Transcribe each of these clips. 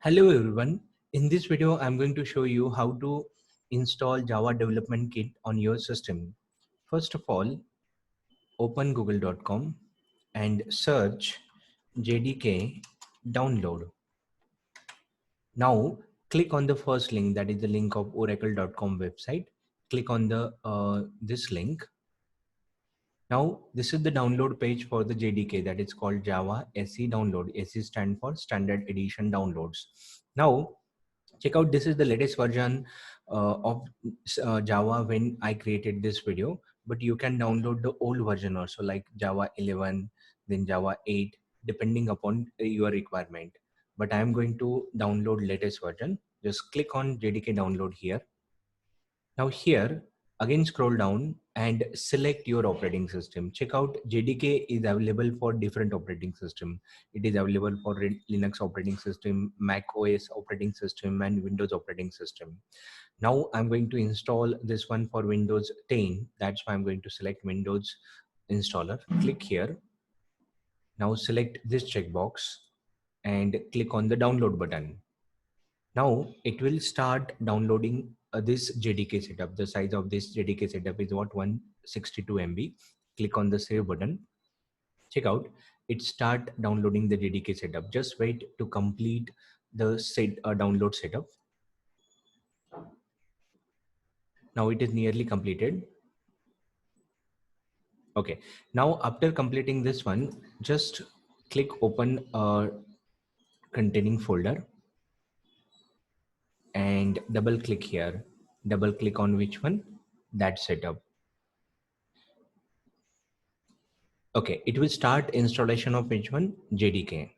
Hello everyone. In this video, I'm going to show you how to install Java Development Kit on your system. First of all, open google.com and search JDK download. Now click on the first link, that is the link of oracle.com website. Click on the this link. Now this is the download page for the JDK, that is called Java SE download. SE stand for Standard Edition Downloads. Now check out, this is the latest version of Java when I created this video, but you can download the old version also, like Java 11, then Java 8, depending upon your requirement. But I am going to download latest version. Just click on JDK download here. Now here, again scroll down and select your operating system. Check out, JDK is available for different operating system. It is available for Linux operating system, Mac OS operating system, and Windows operating system. Now I'm going to install this one for Windows 10. That's why I'm going to select Windows installer. Click here. Now select this checkbox and click on the download button. Now it will start downloading this JDK setup. The size of this JDK setup is what, 162 MB. Click on the save button. Check out, it start downloading the JDK setup. Just wait to complete the download setup. Now it is nearly completed. Okay, now after completing this one, just click open a containing folder and double click here. Double click on which one? That setup. Okay, it will start installation of which one? JDK.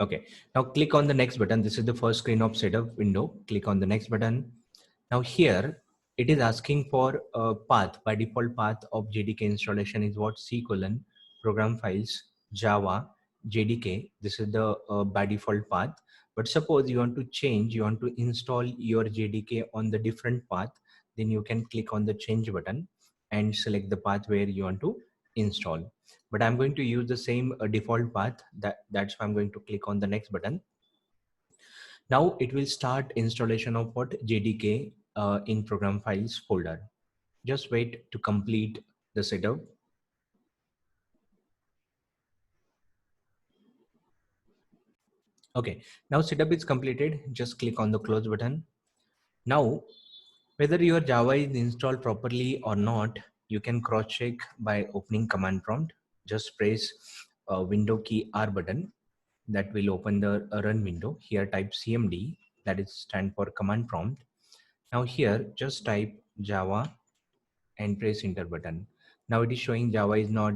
Okay, now click on the next button. This is the first screen of setup window. Click on the next button. Now here it is asking for a path. By default path of JDK installation is what? C colon program files Java JDK. This is the by default path. But suppose you want to change, you want to install your JDK on the different path, then you can click on the change button and select the path where you want to install. But I'm going to use the same default path. That's why I'm going to click on the next button. Now it will start installation of what? JDK in program files folder. Just wait to complete the setup. Okay, now setup is completed. Just click on the close button. Now, whether your Java is installed properly or not, you can cross check by opening command prompt. Just press window key R button. That will open the run window. Here type CMD, that is stand for command prompt. Now here just type Java and press enter button. Now it is showing Java is not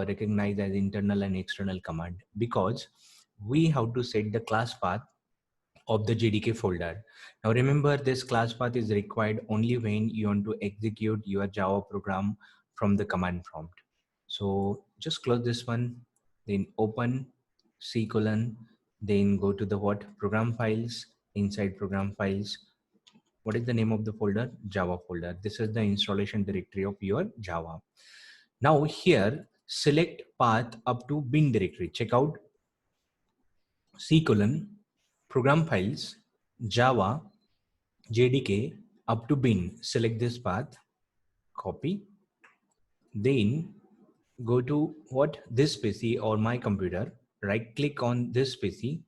recognized as internal and external command, because we have to set the class path of the JDK folder. Now remember, this class path is required only when you want to execute your Java program from the command prompt. So just close this one, then open C colon, then go to the what? Program files. Inside program files, what is the name of the folder? Java folder. This is the installation directory of your Java. Now here select path up to bin directory. Check out C colon program files Java JDK up to bin. Select this path, copy, then go to what? This PC or my computer. Right click on this PC,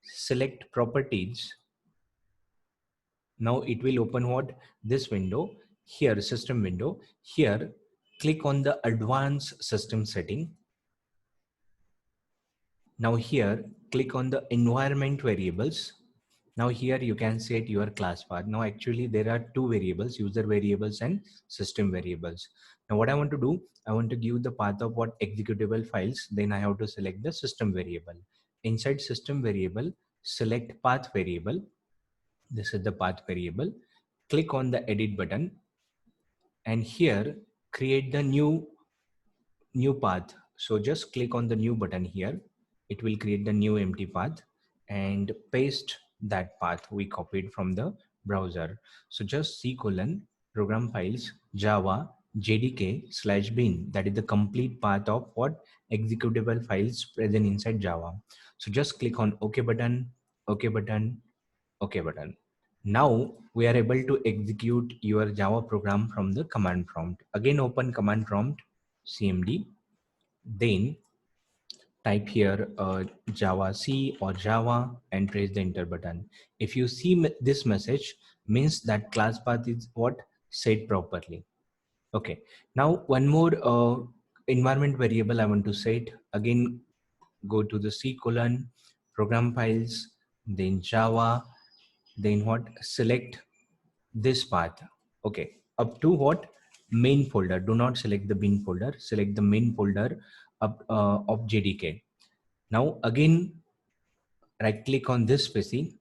select properties. Now it will open what? This window here, system window. Here click on the advanced system setting. Now here click on the environment variables. Now here you can set your class path. Now actually there are two variables, user variables and system variables. Now what I want to do, I want to give the path of what? Executable files. Then I have to select the system variable. Inside system variable, select path variable. This is the path variable. Click on the edit button and here create the new path. So just click on the new button here. It will create the new empty path and paste that path we copied from the browser. So just C colon program files Java jdk/bin. That is the complete path of what executable files present inside Java. So just click on OK button, OK button, OK button. Now we are able to execute your Java program from the command prompt. Again, open command prompt, cmd, then type here Java C or Java and press the enter button. If you see this message, means that class path is what set properly. Okay, now one more environment variable I want to set. Again, go to the C colon, program files, then Java, then what, select this path. Okay, up to what, main folder. Do not select the bin folder, select the main folder up of JDK. Now again, right click on this PC,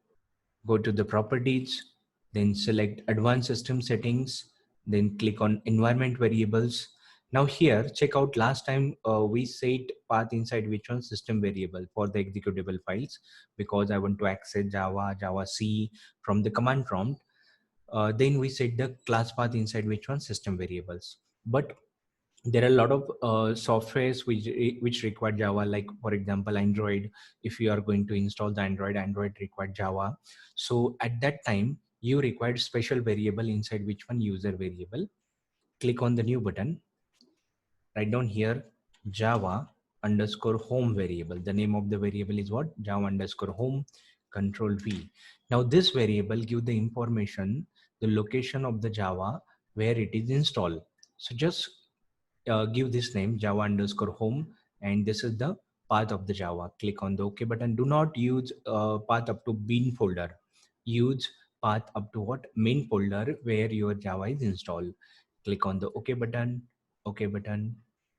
go to the properties, then select advanced system settings, then click on environment variables. Now here, check out last time we set path inside which one, system variable for the executable files, because I want to access Java, Java C from the command prompt. Then we set the class path inside which one, system variables. But there are a lot of softwares which require Java, like for example Android. If you are going to install the Android required Java. So at that time you required special variable inside which one, user variable. Click on the new button, write down here Java underscore home variable. The name of the variable is what, Java underscore home, control V. Now this variable give the information, the location of the Java where it is installed. So just give this name Java underscore home, and this is the path of the Java. Click on the OK button. Do not use path up to bin folder. Use path up to what, main folder where your Java is installed. Click on the OK button, OK button,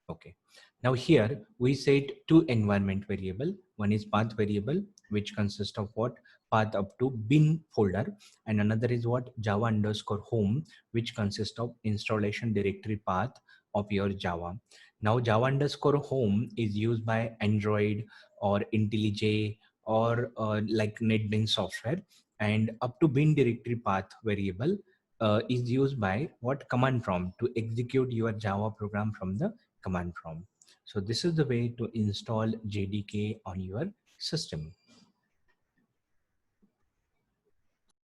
OK. Now here we set two environment variable. One is path variable, which consists of what, path up to bin folder, and another is what, Java underscore home, which consists of installation directory path of your Java. Now Java underscore home is used by Android or IntelliJ or like NetBeans software, and up to bin directory path variable is used by what, command prompt, to execute your Java program from the command prompt. So this is the way to install JDK on your system.